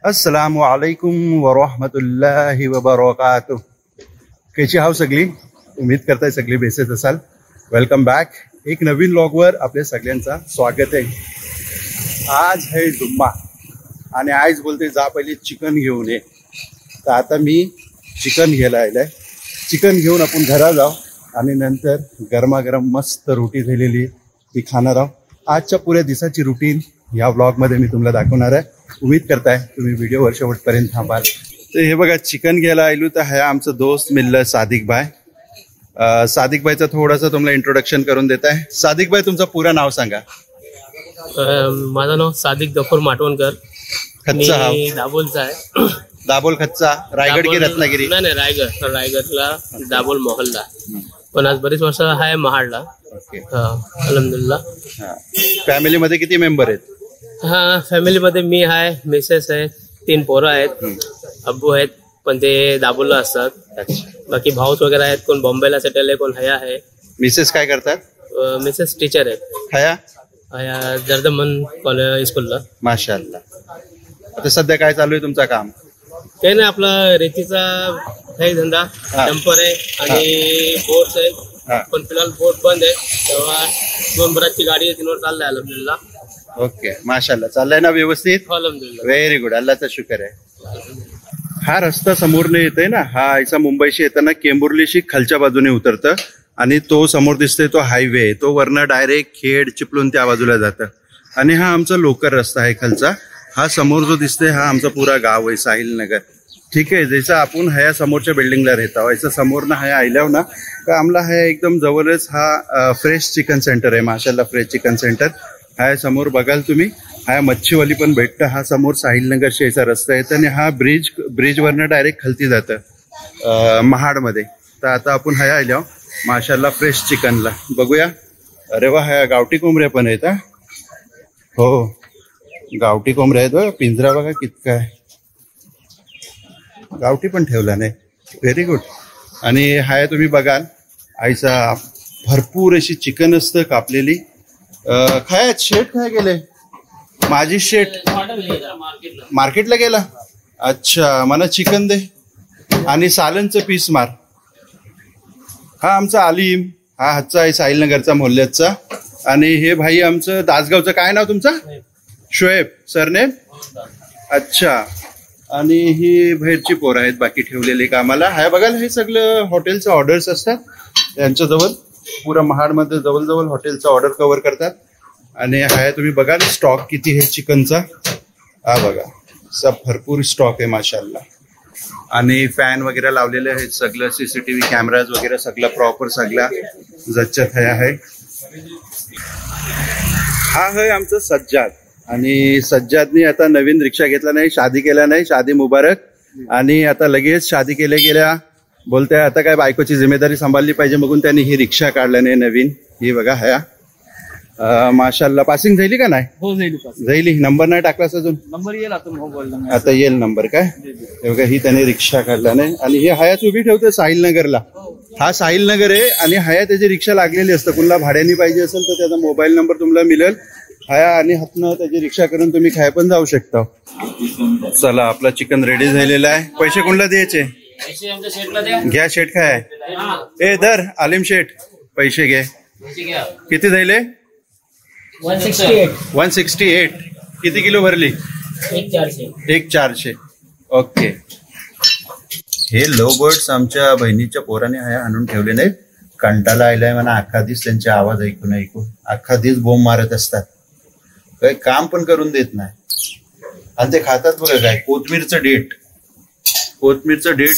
अस्सलामु अलैकुम वरहमतुल्लाहि वबरकातुह। कशी हाव सगळी? उम्मीद करताय सगळी बेसेस असाल। Welcome back. एक नवीन व्लॉगवर आपल्या सगळ्यांचा स्वागत आहे। आज है जुम्मा आणि आज बोलते जा पहिले चिकन घेऊन ये। तर आता मी चिकन घ्यायला आलोय। चिकन घेऊन आपण घरा जाऊ आणि नंतर गरमागरम मस्त रोटी झालेली ती खाणार आहोत। आजच्या पुऱ्या दिवसाची रुटीन या व्लॉगमध्ये मी तुम्हाला दाखवणार आहे। उम्मीद करताय तुम्ही व्हिडिओ शेवटपर्यंत थांबाल। तर हे बघा चिकन घ्यायला आलो तर हा आमचा दोस्त मिळला सादिक भाई। सादिक भाईचा थोडासा तुम्हाला इंट्रोडक्शन करून देत आहे। सादिक भाई तुमचं पूर्ण नाव सांगा। माझं नाव सादिक गफूर माटवणकर। खच्चा हा दाभोलचा आहे। दाभोल खच्चा रायगड की रत्नागिरी? नाही रायगडला दाभोल मोहल्ला। पण आज बरीच वर्ष आहे महाडला। अल्हम्दुलिल्लाह। फॅमिली मध्ये किती मेंबर आहेत? हा फॅमिली मध्ये मी आहे, मिसेस आहे, 3 पोरं आहेत, अब्बू आहेत पण ते दाभोलला असतात। बाकी भाऊस वगैरे आहेत, कोण बॉम्बेला सेटल आहे, कोण हया आहे। मिसेस काय करतात? मिसेस टीचर आहेत। हया जर्दमन कॉलेज स्कूलला। माशाअल्लाह। आता सध्या काय चालू आहे तुमचं काम? काही नाही, आपला रेतीचा काही धंदा, डंपर आहे आणि बोट्स आहे। पण फिलहाल बोट बंद आहे, तेव्हा 2 बराची गाडी आहे, 3 चाललाय अल्हम्दुलिल्लाह। ओके माशाअल्लाह। चाललाय ना व्यवस्थित? अल्हम्दुलिल्लाह। व्हेरी गुड, अल्लाहचा शुक्र आहे। हा रस्ता समोरने येतोय ना, हा ऐसा मुंबईशी येताना केंबुर्लीशी खालच्या बाजूने उतरतं आणि तो समोर दिसतोय तो हायवे, तो वरनं डायरेक्ट खेड चिपळूण त्या बाजूला जातं। आणि हा आमचा लोकल रस्ता आहे खालचा। हा समोर जो दिसतोय हा आमचा पुरा गाव आहे साहिल नगर। ठीक आहे, जैसा आपण हया समोरच्या बिल्डिंगला राहतो ऐसा समोरनं हया आल्यावर ना का आम्हाला हया एकदम जवळच हा फ्रेश चिकन सेंटर आहे। माशाल्लाह फ्रेश चिकन सेंटर हा समोर बघाल तुम्ही। हा मच्छीवाली पण भेटतं। हा समोर साहिल नगर शेचा रस्ता आहे आणि हा ब्रिजवरनं डायरेक्ट खालती जातं महाडमध्ये। तर आता आपण हया आल्या माशाल्लाह फ्रेश चिकनला बघूया। अरे वा, हया गावठी कोंबड्या पण आहेत। हो गावठी कोंबड्या आहेत। पिंजरा बघा कितका आहे, गावठी पण ठेवला नाही। Very good. आणि हाय तुम्ही बघाल आईचा भरपूर अशी चिकन असतं कापलेली। काय शेट काय गेले? माझी शेट मार्केटला गेला। अच्छा, मला चिकन दे आणि सालनचं पीस मार। हा आमचा आलिम, हा हातचा आहे साहिल नगरचा मोहल्ल्याचा। आणि हे भाई आमचं दासगावचं, काय नाव तुमचं? शोएब सरनेम? अच्छा। आणि ही बाहेरची पोरं आहेत बाकी ठेवलेली कामाला। हाय बघाल हे सगळं हॉटेलचं ऑर्डर्स असतात यांच्याजवळ। पुरा महाडमध्ये जवळ हॉटेलचा ऑर्डर कव्हर करतात। आणि हाय तुम्ही बघाल स्टॉक किती आहे चिकनचा। हा बघा सब भरपूर स्टॉक आहे माशाल्लाह। आणि फॅन वगैरे लावलेले आहेत, सगळं सीसीटीव्ही कॅमेराज वगैरे सगळं प्रॉपर सगळा जच्चत आहे। हा आहे आमचं सज्जाद। आणि सज्जादनी आता नवीन रिक्षा घेतला नाही, शादी केला नाही, शादी मुबारक। आणि आता लगेच शादी गेल्या बोलताय आता काय बायकोची जिम्मेदारी सांभाळली पाहिजे, बघून त्यांनी ही रिक्षा काढला नाही नवीन। ही बघा हया माशाल्लाह। पासिंग झाली का नाही? हो झाली। नंबर नाही टाकला अजून? नंबर येईल आता येईल नंबर। काय हे बघा ही त्याने रिक्षा काढला नाही। आणि हे हयाच उभी ठेवते साहिल नगरला। हा साहिल नगर आहे आणि हया त्याची रिक्षा लागलेली असतं। कुणाला भाड्याने पाहिजे असेल तर त्याचा मोबाईल नंबर तुम्हाला मिळेल हया आणि हातनं त्याची रिक्षा करून तुम्ही खाय पण जाऊ शकता। चला आपला चिकन रेडी झालेला आहे। पैसे कोणाला द्यायचे? घ्या शेठ। काय ए दर आलिम शेठ पैसे घे। किती झाले? 168। किती किलो भरली? 1,400। ओके। हे लो बर्ड्स आमच्या बहिणीच्या पोराने हया आणून ठेवले नाही। कंटाला आलाय म्हणा अख्खा दिवस त्यांचे आवाज ऐकून अख्खा दिवस बोंब मारत असतात, काही काम पण करून देत नाही। आणि ते खातात बघा काय कोथमीरचं डेट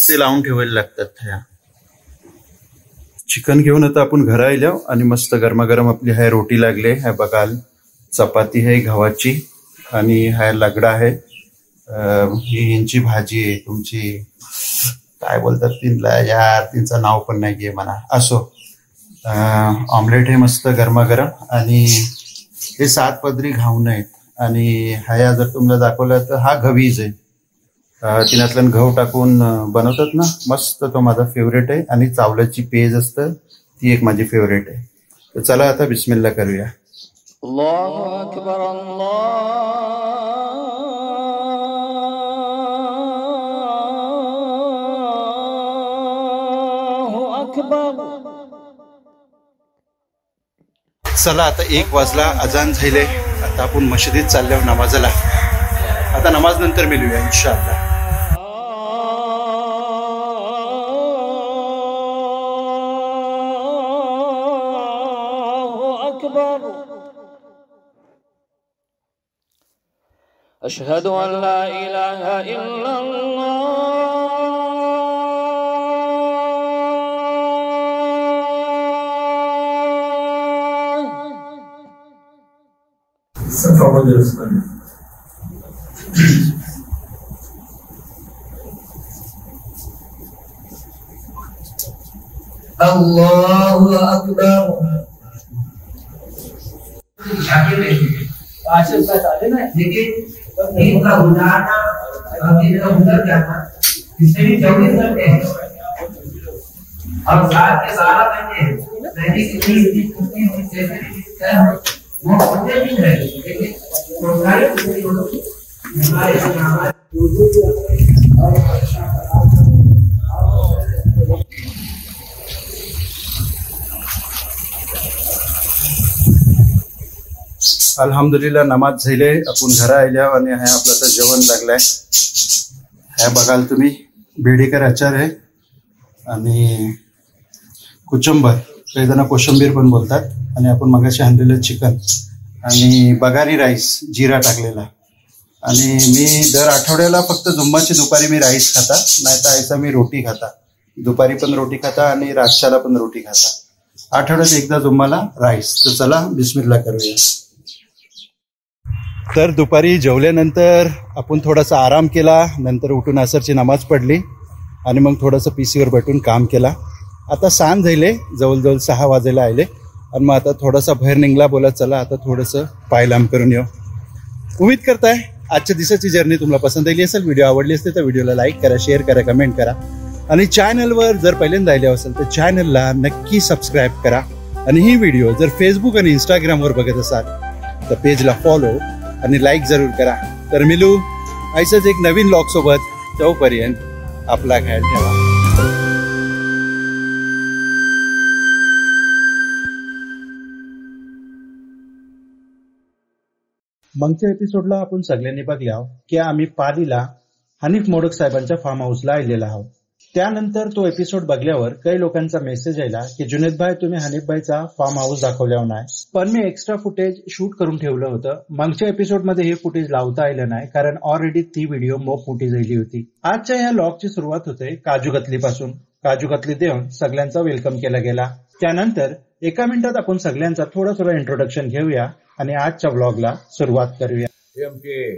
ते लावून ठेवायला लागतात। ह्या चिकन घेऊन आता आपण घरा आल्या आणि मस्त गरमागरम आपली हाय रोटी लागले। हाय बघाल चपाती आहे गव्हाची आणि हाय लगडा आहे। ही यांची भाजी आहे, तुमची काय बोलतात तिला यार, तिचं नाव पण नाही घे म्हणा। असो ऑमलेट आहे मस्त गरमागरम। आणि हे 7 पदरी घाऊन आहेत। आणि हाया जर तुम्हाला दाखवलं तर हा गवीज आहे, तिनातलं गहू टाकून बनवतात ना मस्त, तो माझा फेवरेट आहे। आणि चावल्याची पेज असतं ती एक माझी फेवरेट आहे। तर चला आता बिस्मिल्ला करूया। अल्लाहू अकबर अल्लाह चला आता 1 वाजला, अजान झाले. आता आपण मशिदीत चालल्यावर नमाजला. आता नमाज नंतर मिळूया इंशाअल्लाह. أشهد أن لا إله إلا الله الله أكبر. लेकिन इनका गुजारना इनका गुजर जाना इससे भी 24 घंटे है और साथ के सारा महीने मैंने कितनी वो होते भी है लेकिन रोजगारी हमारे अल्हम्दुलिल्लाह नमाज झाले. आपण घरा आयल्या आणि हे आपलं तर जेवण लागलंय. हे बघाल तुम्ही बेडीकर आचार आहे आणि कुचंबर, काही जण कोशिंबीर पण बोलतात. आणि आपण मगाशी आणलेलं चिकन आणि बगारी राईस जिरा टाकलेला. आणि मी दर आठवड्याला फक्त जुम्माची दुपारी मी राईस खाता, नाही तर आयचा मी रोटी खाता. दुपारी पण रोटी खाता आणि रातच्याला पण रोटी खाता. आठवड्यात एकदा जुम्माला राईस. तर चला बिस्मिल्लाह करूया. तर दुपारी जेवल्यानंतर आपण थोडासा आराम केला. नंतर उठून असरची नमाज पडली आणि मग थोडंसं पीसीवर बैठून काम केला. आता सांज झाले, जवळजवळ 6 वाजायला आले. आणि मग आता थोडासा बाहेर निघला. बोला चला आता थोडंसं पाय लांब करून येऊ. उम्मीद करताय आजच्या दिवसाची जर्नी तुम्हाला पसंत आली असेल. व्हिडिओ आवडली असते तर व्हिडिओला लाईक करा, शेअर करा, कमेंट करा. आणि चॅनलवर जर पहिल्यांदा आले असेल तर चॅनलला नक्की सबस्क्राईब करा. आणि ही व्हिडिओ जर फेसबुक आणि इंस्टाग्रामवर बघत असाल तर पेजला फॉलो आणि लाईक जरूर करा. तर मिलू ऐसंच एक नवीन व्लॉग सोबत. तोपर्यंत आपला ख्याल ठेवा. मागच्या एपिसोडला आपण सगळ्यांनी बघल्या की आम्ही पालीला हनीफ मोडक साहेबांच्या फार्म हाऊसला आलेला आहोत. त्यानंतर तो एपिसोड बघल्यावर काही लोकांचा मेसेज आला की जुनेद भाई तुम्ही हनीफ भाईचा फार्म हाऊस दाखवल्यावर नाही. पण मी एक्स्ट्रा फुटेज शूट करून ठेवलं होतं. मागच्या एपिसोडमध्ये हे फुटेज लावता आलं नाही कारण ऑलरेडी ती व्हिडिओ मोठी झाली होती. आजच्या या व्लॉगची सुरुवात होते काजू कतली पासून. काजू कतली देऊन सगळ्यांचा वेलकम केला गेला. त्यानंतर 1 मिनिटात आपण सगळ्यांचा थोडा इंट्रोडक्शन घेऊया आणि आजच्या व्लॉगला सुरुवात करूया. आमचे